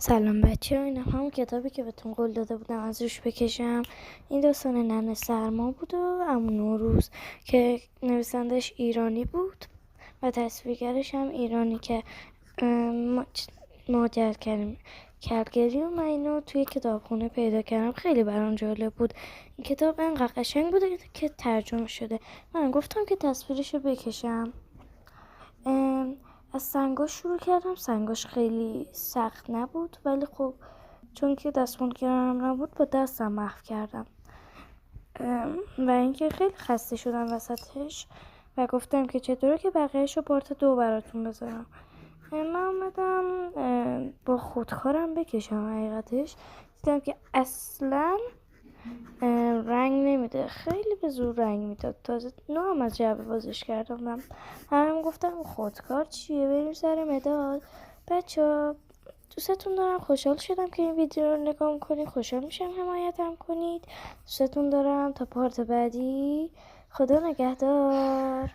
سلام بچه ها، این همون کتابی که بهتون قول داده بودم از روش بکشم. این داستان ننه سرما بود و عمو نوروز که نویسندش ایرانی بود و تصویرگرش هم ایرانی که ماجر کلگری و من اینو توی کتابخونه پیدا کردم. خیلی برام جالب بود. این کتاب انقدر قشنگ بوده که ترجمه شده. من گفتم که تصویرشو بکشم. از سنگاش شروع کردم. سنگاش خیلی سخت نبود، ولی خب چون که دستمال گرمم نبود با دستم محو کردم و اینکه خیلی خسته شدم وسطش و گفتم که چطوره که بقیهشو پارت 2 براتون بذارم. من اومدم با خودکارم بکشم. حقیقتش دیدم که اصلا رنگ نمیده، خیلی به زور رنگ میداد. تازه هم از جعبه بازش کردم. هم گفتم خودکار چیه، بریم سر مداد. بچه دوستتون دارم، خوشحال شدم که این ویدیو رو نگاه کنید. خوشحال میشم حمایتم کنید. دوستتون دارم. تا پارت بعدی، خدا نگهدار.